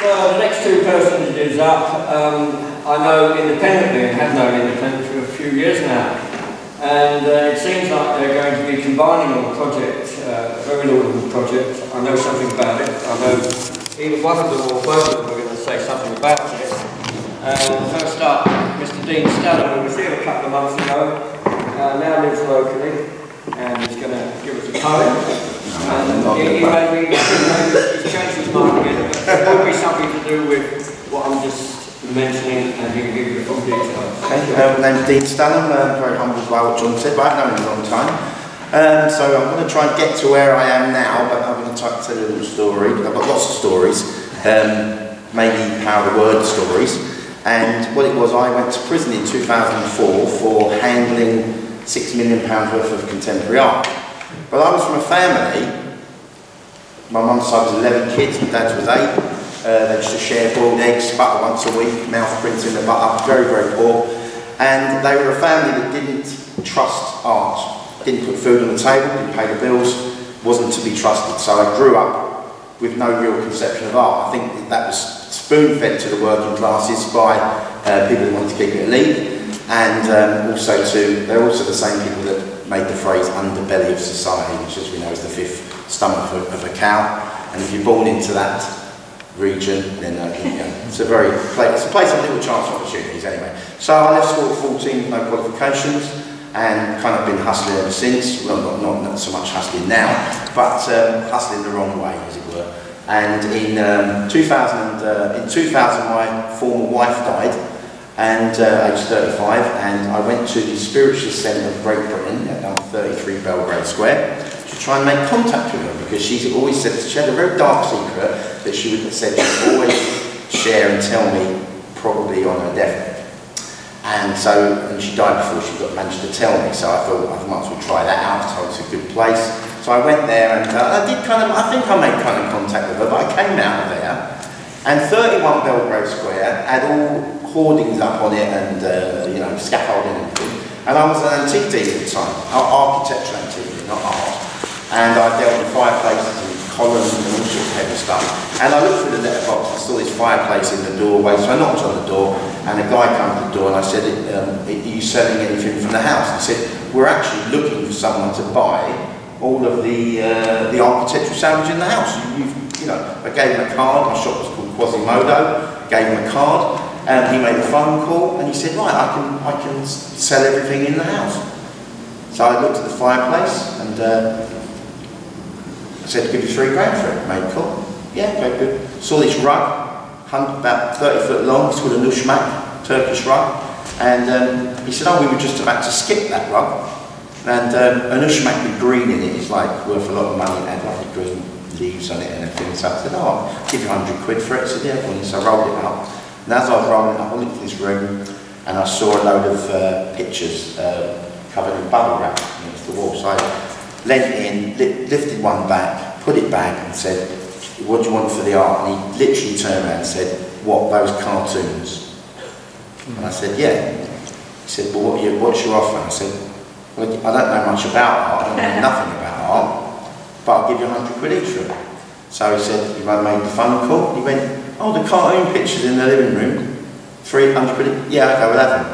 So the next two personages up, I know independently and have known independently for a few years now. And it seems like they're going to be combining on a project, a very laudable project. I know something about it. I know either one of them or both of them are going to say something about it. First up, Mr. Dean Stalham, who was here a couple of months ago, now lives locally, and he's going to give us a poem. He's changed his mind a bit, but it will be something to do with what I'm just mentioning, and he can give you the full details. Okay, my name's Dean Stalham, very humbled by what John said, but I've known him a long time. So I'm going to try and get to where I am now, but I'm going to tell you a little story. I've got lots of stories, mainly power of the word stories. And what it was, I went to prison in 2004 for handling £6 million worth of contemporary art. But I was from a family, my mum's side was 11 kids, my dad's was 8. They used to share boiled eggs, butter once a week, mouth prints in the butter, very, very poor. And they were a family that didn't trust art, didn't put food on the table, didn't pay the bills, wasn't to be trusted. So I grew up with no real conception of art. I think that was spoon-fed to the working classes by people who wanted to keep it elite. And they're also the same people that made the phrase underbelly of society, which as we know is the fifth stomach of a cow. And if you're born into that region, then it's a place of little chance of opportunities anyway. So I left school at 14 with no qualifications and kind of been hustling ever since. Well, not so much hustling now, but hustling the wrong way, as it were. And in 2000, my former wife died, and aged 35, and I went to the Spiritualist Centre of Great Britain at 33 Belgrave Square to try and make contact with her, because she's always said she had a very dark secret that she would said she would always share and tell me, probably on her deathbed. And she died before she managed to tell me, so I thought I might as well try that out. So it's a good place. So I went there, and I think I made kind of contact with her, but I came out of there, and 31 Belgrave Square had all hoardings up on it and scaffolding and everything. And I was an antique dealer at the time, architecture antique, not art. And I dealt with fireplaces and columns and all sorts of heavy stuff. And I looked through the letterbox and saw this fireplace in the doorway, so I knocked on the door, and a guy came to the door, and I said, are you selling anything from the house? He said, we're actually looking for someone to buy all of the architectural salvage in the house. I gave him a card. My shop was called Quasimodo. Gave him a card, and he made a phone call, and he said, right, I can sell everything in the house. So I looked at the fireplace, and I said, give you £3 grand for it. Made cool. Yeah, okay, good. Saw this rug, about 30 foot long. It's called a nushmak, Turkish rug. And he said, oh, we were just about to skip that rug. And a nushmak with green in it is like worth a lot of money. It had lovely green leaves on it and everything. So I said, oh, I'll give you 100 quid for it. I said, yeah, so I rolled it up. And as I was rolling it up, I looked at this room, and I saw a load of pictures covered in bubble wrap against the wall. So I leant in, lifted one back, put it back, and said, what do you want for the art? And he literally turned around and said, what, those cartoons? And I said, yeah. He said, well, what's your offer? And I said, well, I don't know much about art, I don't know nothing about art, but I'll give you 100 quid each for it. So he said, you made the phone call. He went, oh, the cartoon pictures in the living room, 300 quid. Yeah, okay, we'll have them.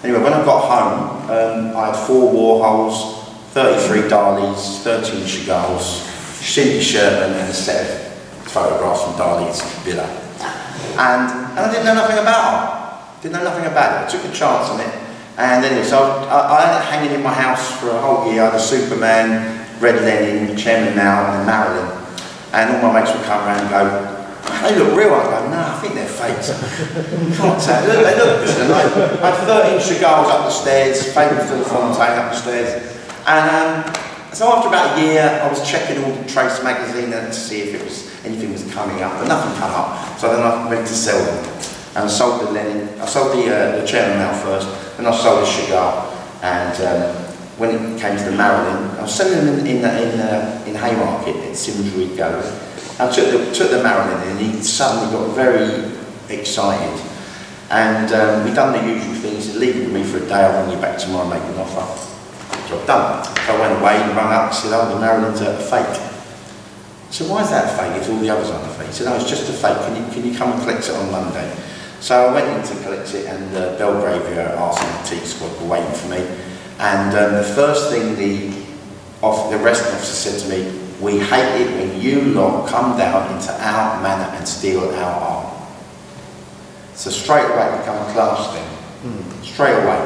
Anyway, when I got home, I had 4 Warhols, 33 Dalis, 13 Chagalls, Cindy Sherman, and a set of photographs from Dali's villa. And I didn't know nothing about art. Didn't know nothing about it. I took a chance on it. And anyway, so I had it hanging in my house for a whole year. I had a Superman, Red Lenin, Chairman Mao, and Marilyn. And all my mates would come around and go, they look real. I go, no, I think they're fakes. Can't say. They look good. And I had 13 Chagalls up the stairs, famous to the Fontaine up the stairs. And so after about a year, I was checking all the Trace magazine to see if anything was coming up, but nothing came up. So then I went to sell them. And I sold the Lenin, I sold the Chairman Mao first, then I sold the Chagall. And when it came to the Marilyn, I was selling them in Haymarket at Simsbury Gallery. I took the Marilyn in, and he suddenly got very excited. And we'd done the usual things. He said, leave it with me for a day, I'll bring you back tomorrow and make an offer. Job done. So I went away and rang up and said, oh, the Marilyns are fake. So why is that a fake if all the others aren't a fake? He said, no, it's just a fake. Can you come and collect it on Monday? So I went in to collect it, and the Belgravia RCT squad were waiting for me. And the first thing the arresting officer said to me, we hate it when you lot come down into our manor and steal our art. So straight away it became a class thing. Straight away.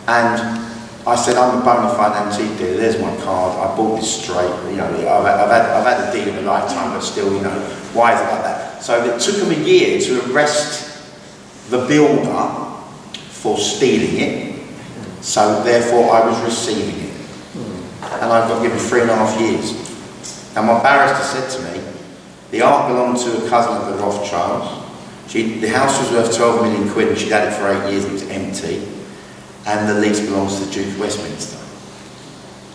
And I said, I'm a bona fide antique dealer, there's my card, I bought this straight, you know, I've had a deal of a lifetime, but still, you know, why is it like that? So it took them a year to arrest the builder for stealing it, so therefore I was receiving it. And I got given 3.5 years. And my barrister said to me, the art belonged to a cousin of the Rothschilds. The house was worth 12 million quid and she'd had it for 8 years and it was empty. And the lease belongs to the Duke of Westminster.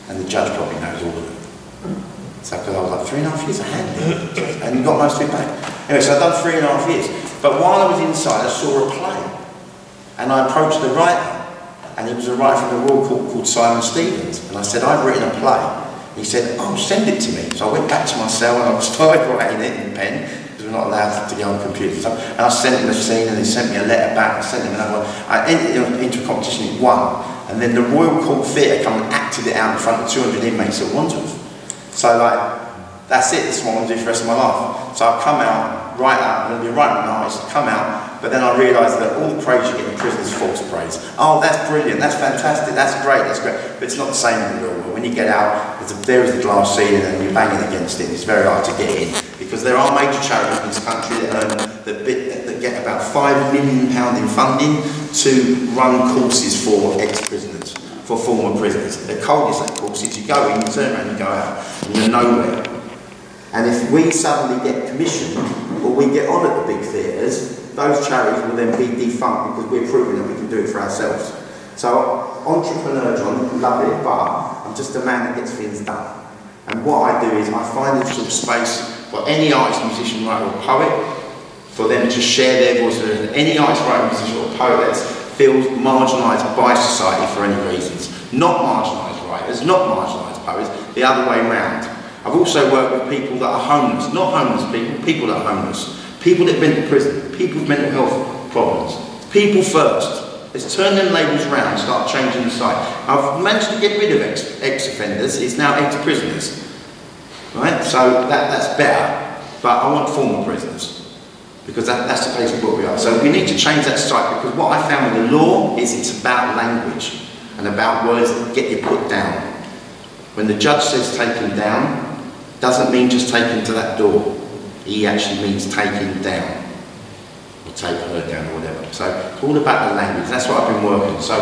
And the judge probably knows all of it. So because I was like, 3.5 years, I had it. And you got most of it back. Anyway, so I'd done 3.5 years. But while I was inside, I saw a play. And I approached the writer. And he was a writer from the Royal Court called Simon Stevens. And I said, I've written a play. He said, oh, send it to me. So I went back to my cell and I started writing it in pen, because we're not allowed to get on computers. And I sent him a scene and he sent me a letter back. I sent him another one. I entered into a competition, it won. And then the Royal Court Theatre come and acted it out in front of 200 inmates at Wandsworth. So like, that's it, that's what I want to do for the rest of my life. So I come out, write out, I'm going to be writing an artist, come out, but then I realised that all the praise you get in prison is false praise. Oh, that's brilliant, that's fantastic, that's great, but it's not the same in the real world. When you get out, there is the glass ceiling and you're banging against it, it's very hard to get in. Because there are major charities in this country that get about £5 million in funding to run courses for ex-prisoners, for former prisoners. They're cul-de-sac courses, you go in, you turn around, you go out, and you're nowhere. And if we suddenly get commissioned, or we get on at the big theatres, those charities will then be defunct because we're proving that we can do it for ourselves. So, entrepreneur John, love it, but I'm just a man that gets things done. And what I do is I find a sort of space for any artist, musician, writer or poet, for them to share their voice. Any artist, writer, musician or poet that feels marginalised by society for any reasons. Not marginalised writers, not marginalised poets, the other way round. I've also worked with people that are homeless, not homeless people, people that are homeless. People that have been to prison, people with mental health problems. People first. Let's turn them labels around and start changing the site. I've managed to get rid of ex-offenders, it's now ex-prisoners. Right? So that's better, but I want former prisoners. Because that's the place where we are. So we need to change that site, because what I found with the law is it's about language and about words that get you put down. When the judge says take him down, doesn't mean just take him to that door. He actually means take him down. Or take her down or whatever. So it's all about the language. That's what I've been working. So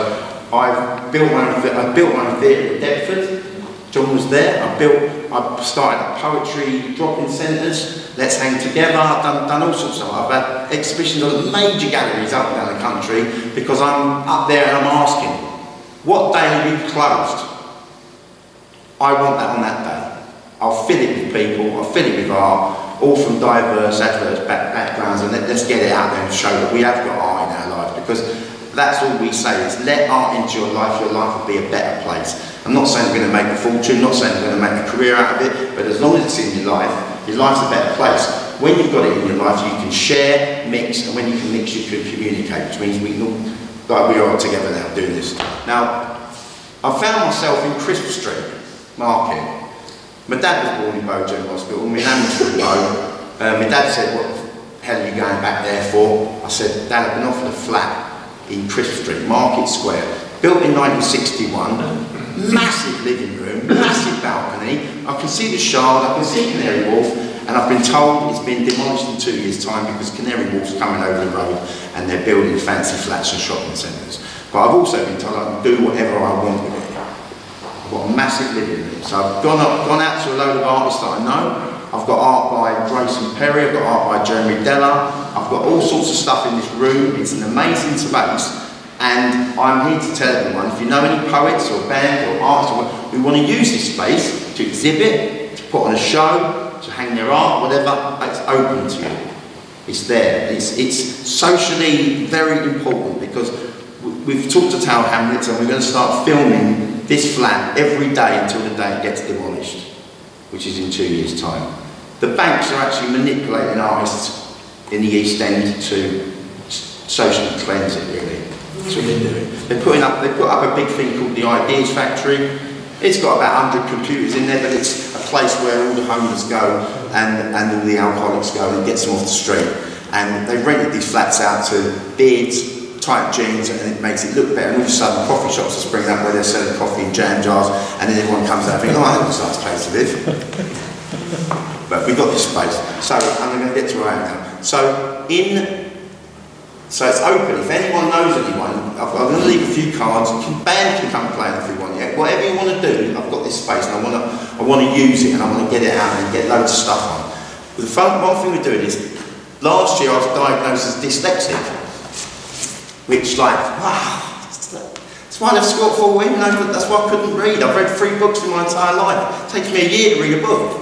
I built my own theatre in Deptford. John was there. I started up poetry drop-in centres. Let's hang together. I've done all sorts of stuff. I've had exhibitions at major galleries up and down the country because I'm up there and I'm asking, what day are you closed? I want that on that day. I'll fill it with people, I'll fill it with art, all from diverse, adverse backgrounds, and let's get it out there and show that we have got art in our lives, because that's all we say is let art into your life will be a better place. I'm not saying we're going to make a fortune, not saying we're going to make a career out of it, but as long as it's in your life's a better place. When you've got it in your life, you can share, mix, and when you can mix, you can communicate, which means we can all, like we are together now doing this. Now, I found myself in Crisp Street Market. My dad was born in Bow General Hospital, my nan was from Bow. My dad said, what the hell are you going back there for? I said, Dad, I've been offered a flat in Crisp Street, Market Square, built in 1961, massive living room, massive balcony, I can see the Shard, I can see Canary Wharf, and I've been told it's been demolished in 2 years' time because Canary Wharf's coming over the road and they're building fancy flats and shopping centres. But I've also been told I can do whatever I want with it. I've got a massive living room. So I've gone out to a load of artists that I know. I've got art by Grayson Perry, I've got art by Jeremy Della, I've got all sorts of stuff in this room. It's an amazing space. And I'm here to tell everyone, if you know any poets or bands or artists, we want to use this space to exhibit, to put on a show, to hang their art, whatever, it's open to you. It's there. It's socially very important because we've talked to Tower Hamlets and we're going to start filming this flat every day until the day it gets demolished, which is in 2 years' time. The banks are actually manipulating artists in the East End to socially cleanse it, really. That's what they're doing. They put up a big thing called the Ideas Factory. It's got about 100 computers in there, but it's a place where all the homeless go and all the alcoholics go, and it gets them off the street. And they've rented these flats out to beards, tight jeans, and it makes it look better. And all of a sudden, coffee shops are springing up where they're selling coffee in jam jars, and then everyone comes out and thinks, oh, I think it's a nice place to live. But we've got this space. So I'm going to get to where I am now. So it's open. If anyone knows anyone, I'm going to leave a few cards. Band can come and play if we want. Yeah, whatever you want to do, I've got this space, and I want to use it, and I want to get it out and get loads of stuff on. But one thing we're doing is, last year I was diagnosed as dyslexic, which, like, wow, it's why I've scored 4 wins. No, that's why I couldn't read. I've read 3 books in my entire life. It takes me a year to read a book.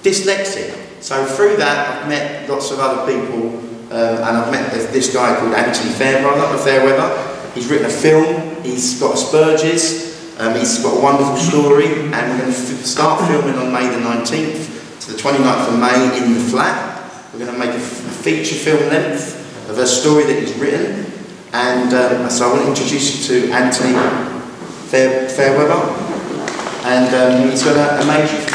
Dyslexic. So through that, I've met lots of other people. And I've met this guy called Anthony Fairweather. He's written a film, he's got Asperger's, he's got a wonderful story, and we're going to start filming on May the 19th to the 29th of May in the flat. We're going to make a feature film length of a story that he's written, and so I want to introduce you to Anthony Fairweather, and he's going to amaze you.